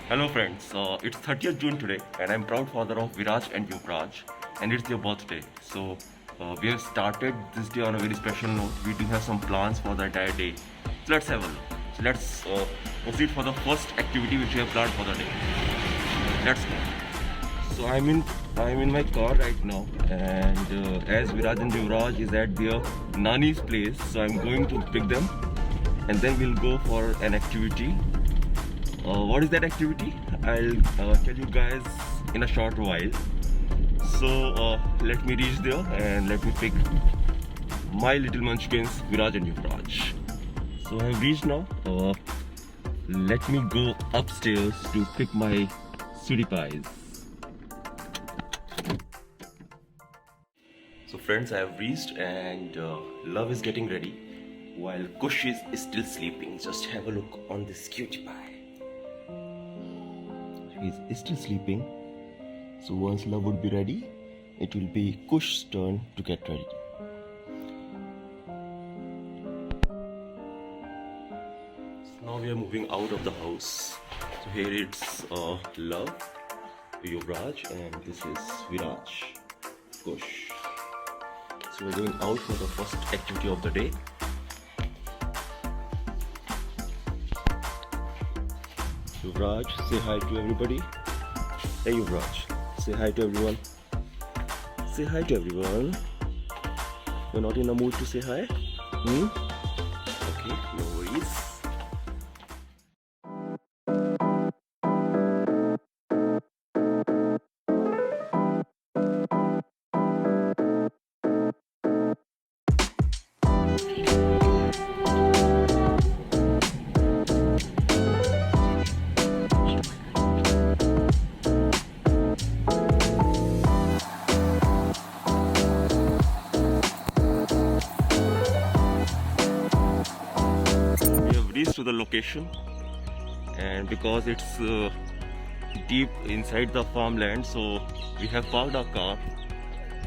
Hello friends, it's 30th June today and I'm proud father of Viraj and Yuvraj and it's their birthday. So we have started this day on a very special note. We do have some plans for the entire day. So let's have a look. So let's proceed for the first activity which we have planned for the day. Let's go. So I'm in my car right now and as Viraj and Yuvraj is at their Nani's place, so I'm going to pick them and then we'll go for an activity. What is that activity? I'll tell you guys in a short while. So let me reach there and let me pick my little munchkins, Viraj and Yuvraj. So I've reached now. Let me go upstairs to pick my sweetie pies. So friends, I have reached and Love is getting ready while Kush is still sleeping. Just have a look on this cutie pie. He's still sleeping. So once Love would be ready, it will be Kush's turn to get ready. So now we are moving out of the house. So here it's Love, Yuvraj, and this is Viraj, Kush. So we're going out for the first activity of the day. Yuvraj, say hi to everybody. Hey Yuvraj, say hi to everyone. Say hi to everyone. You're not in a mood to say hi? Okay, no worries. To the location, and because it's deep inside the farmland, so we have parked our car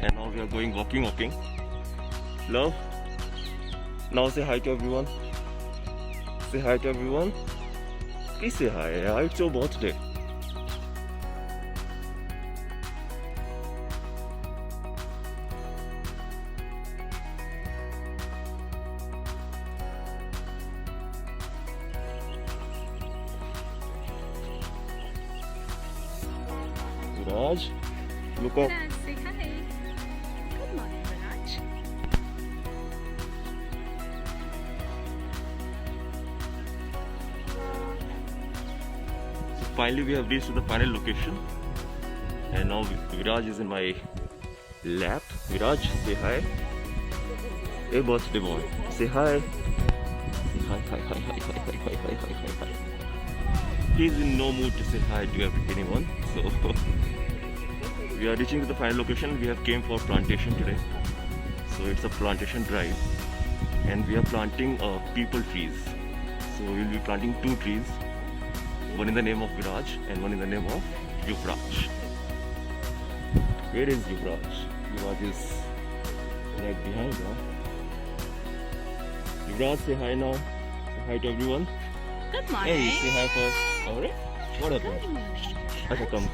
and now we are going walking. Love, now say hi to everyone. Say hi to everyone. Please say hi. It's your birthday. Raj, look up. Raj, say hi. Good morning, Raj. So finally we have reached to the final location and now Viraj is in my lap. Viraj, say hi. Hey birthday boy, say hi. Say hi. He's in no mood to say hi to anyone, so we are reaching to the final location. We have came for plantation today, so it's a plantation drive and we are planting people trees. So we will be planting 2 trees, one in the name of Viraj and one in the name of Yuvraj. Where is Yuvraj? Yuvraj is right behind her. Yuvraj, say hi now. Say hi to everyone. Good morning. Hey, say hi first. Alright? What happened? Good morning. Okay, come.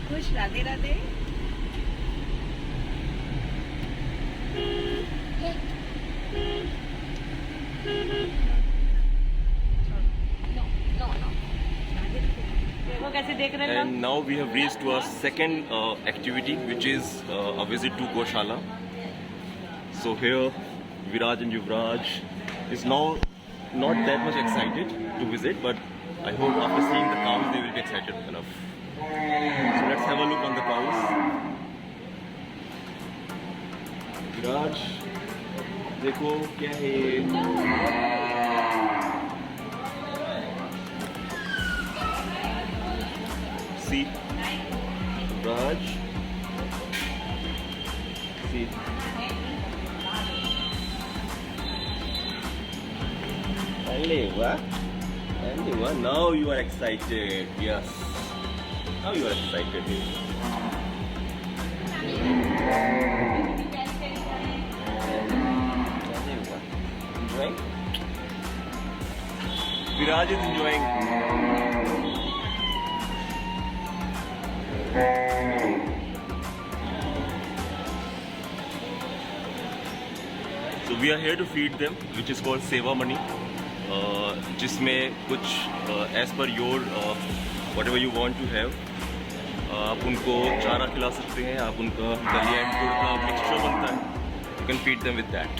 खुश राधे राधे देखो कैसे देख रहे हैं And now we have reached to our second activity, which is a visit to Goshala. So here, Viraj and Yuvraj is now not that much excited to visit, but I hope after seeing the cows, they will be excited enough. So let's have a look on the cows. Viraj, देखो क्या है ये? See, Raj. See. Alewa. Now you are excited. Yes. Now you are excited. Alewa. Enjoying? Viraj is enjoying. So we are here to feed them, which is called Seva Money, जिसमें कुछ as per your whatever you want to have, आप उनको चारा खिला सकते हैं, आप उनका दलिया एंड गुड़ का मिक्सचर बनता है, you can feed them with that.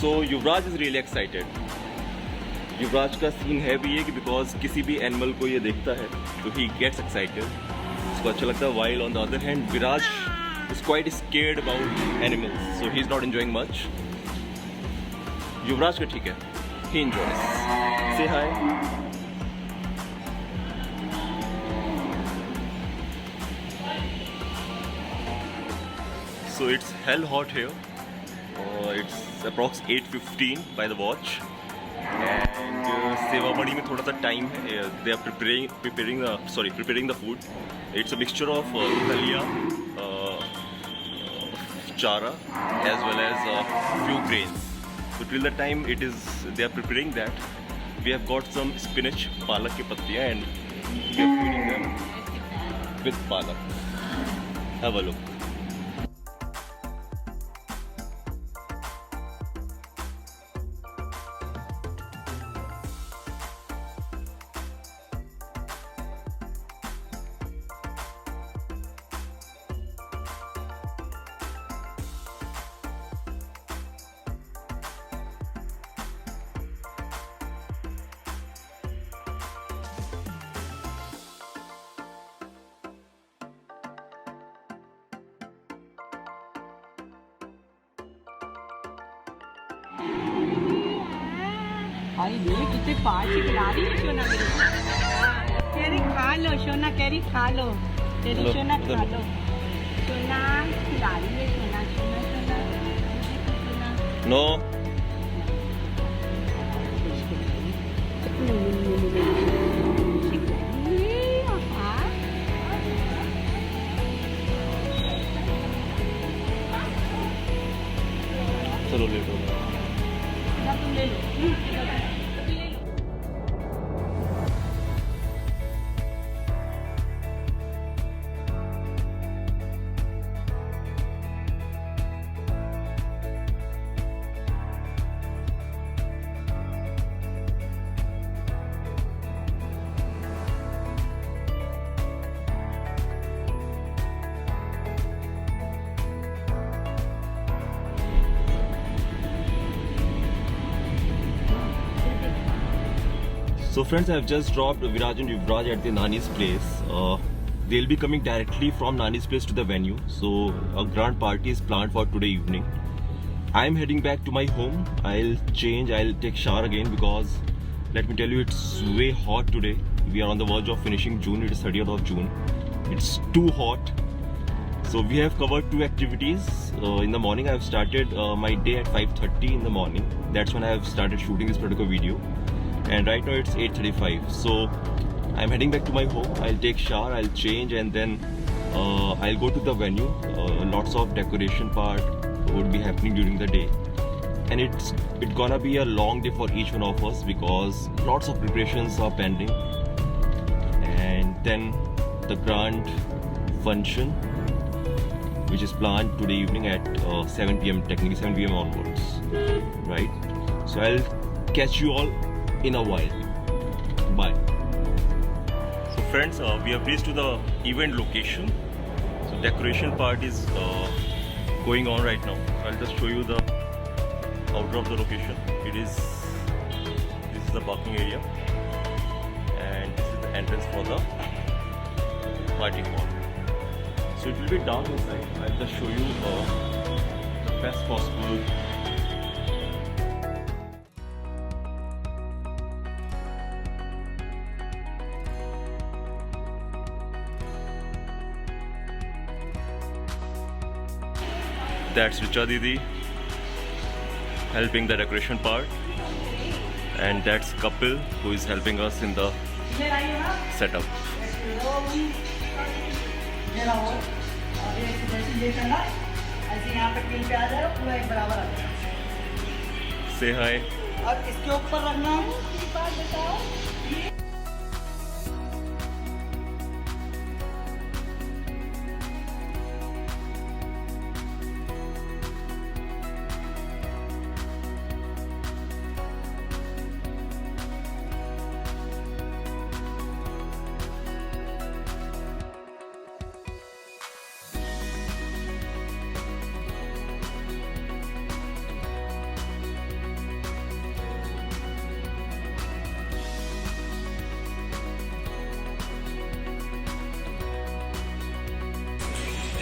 So Yuvraj is really excited. युवराज का सीन है भी ये कि बिकॉज किसी भी एनिमल को ये देखता है तो ही गेट्स एक्साइटेड, उसको अच्छा लगता है. While on the other hand Viraj is quite scared about animals, so he is not enjoying much. Yuvraj का ठीक है, ही एंजॉयज. से हाय. So it's hell hot here. It's approx 8:15 by the watch. And Seva Mani में थोड़ा सा टाइम है. They are preparing the food. It's a mixture of dalia, chara, as well as few grains. So till the time they are preparing that, we have got some spinach, palak के पत्तियाँ, and we are feeding them with palak. Have a look. अरे baby कितने पास ही खिला रही है सोना मेरे को. कैरी खा लो सोना, कैरी खा लो, तेरी लो, सोना इधर खा लो. लो. सोना खिला रही है सोना, सोना सोना सोना. No. चलो लेट हो गया. तुम ले लो. So friends, I have just dropped Viraj and Yuvraj at the Nani's place. They'll be coming directly from Nani's place to the venue. So a grand party is planned for today evening. I'm heading back to my home. I'll change, I'll take shower again because let me tell you, it's way hot today. We are on the verge of finishing June. It is 30th of June. It's too hot. So we have covered two activities. In the morning, I have started my day at 5:30 in the morning. That's when I have started shooting this particular video. And right now it's 8:35. So I'm heading back to my home. I'll take shower, I'll change, and then I'll go to the venue. Lots of decoration part would be happening during the day. And it's gonna be a long day for each one of us because lots of preparations are pending. And then the grand function which is planned today evening at 7 p.m. technically 7 p.m. onwards, right? So I'll catch you all in a while. Bye. So friends, we have reached to the event location. So decoration part is going on right now. So I'll just show you the outer of the location. This is the parking area, and this is the entrance for the party hall. So it will be dark inside. I'll just show you the best possible. That's Richa Didi helping the decoration part, and that's Kapil who is helping us in the setup. Say hi. और इसके ऊपर रखना है।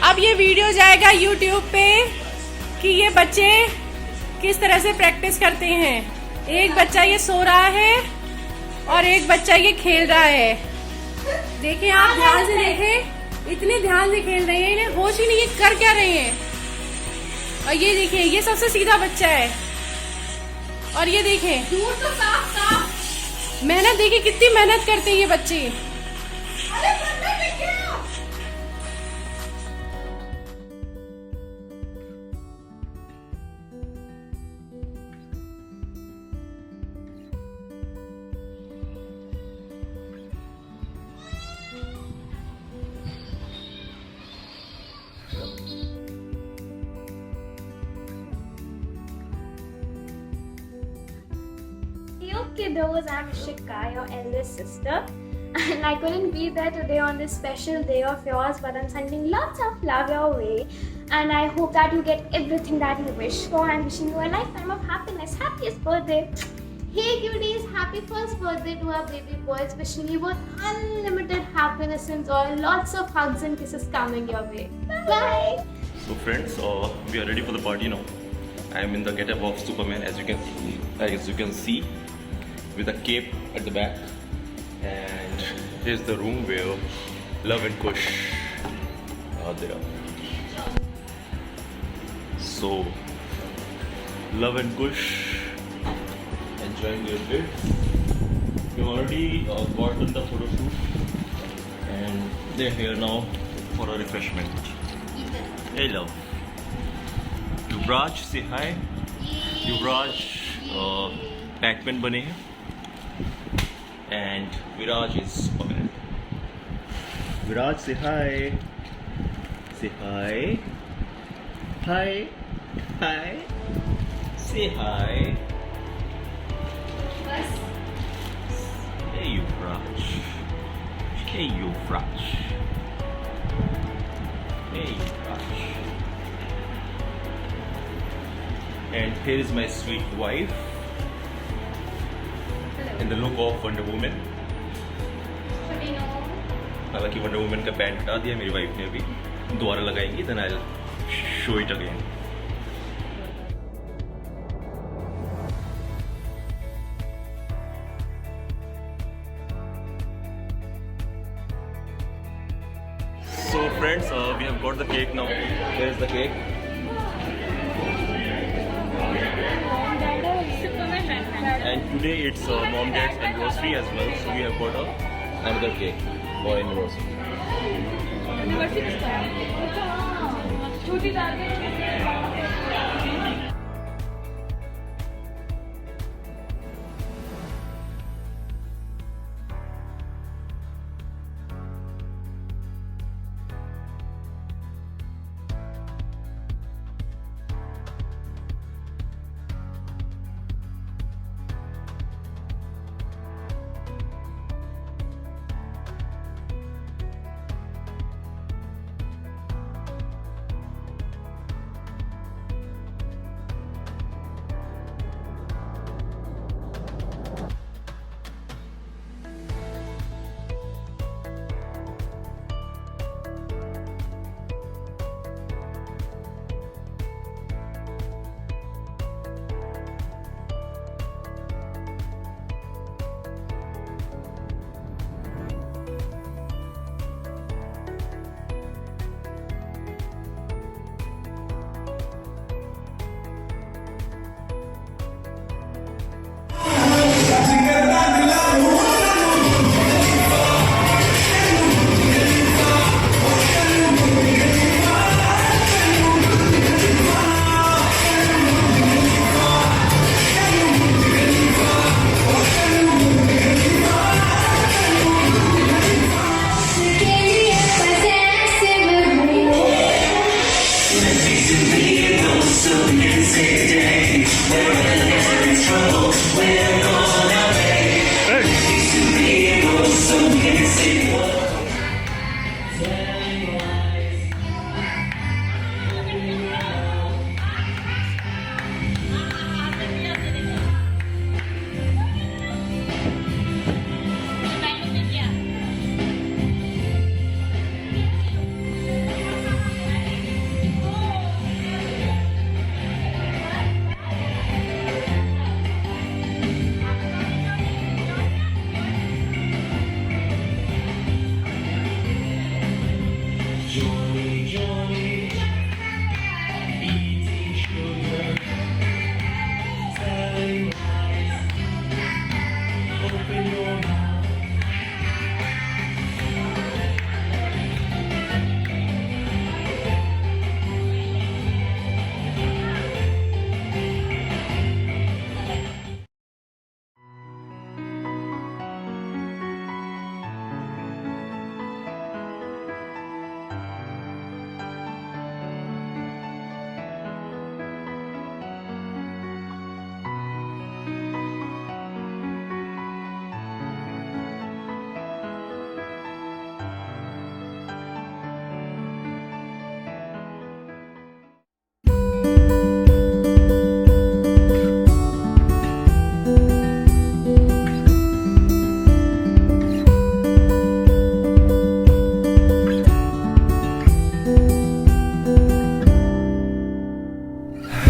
अब ये video जाएगा YouTube पे कि ये बच्चे किस तरह से प्रैक्टिस करते हैं। एक बच्चा ये सो रहा है और एक बच्चा ये खेल रहा है। देखिए, आप ध्यान से देखें, इतने ध्यान से खेल रहे हैं, इन्हें होश ही नहीं है कर क्या रहे हैं। और ये देखिए, ये सबसे सीधा बच्चा है। और ये देखें, दूर तो साफ साफ मेहनत, देखिए कितनी मेहनत करते हैं ये बच्चे। Okay, kiddos, I'm Shika, your eldest sister, and I couldn't be there today on this special day of yours, but I'm sending lots of love your way, and I hope that you get everything that you wish for. I'm wishing you a lifetime of happiness. Happiest birthday! Hey cuties, happy first birthday to our baby boys. Wishing you both unlimited happiness and joy. Lots of hugs and kisses coming your way. Bye! So friends, we are ready for the party now. I am in the getup of Superman, as you can see, with a cape at the back, and here's the room where Love and Kush are there. So Love and Kush enjoying their bit. We already gotten the photo shoot, and they're here now for a refreshment. Hey Love. Yuvraj, say hi. Yuvraj Pac-Man बने हैं, and Viraj is Superman. Viraj, say hi. Say hi. Hi. Hi. Say hi. Hey Yuvraj. Hey Yuvraj. Hey Yuvraj. And here is my sweet wife in the look of Wonder Woman. हालांकि Wonder Woman का pant हटा दिया मेरी wife ने, अभी दोबारा लगाएंगी, then I'll show it again. So friends, we have got the cake now. Where is the cake? And today it's mom dad's anniversary as well, so we have got another cake for anniversary.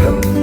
Love.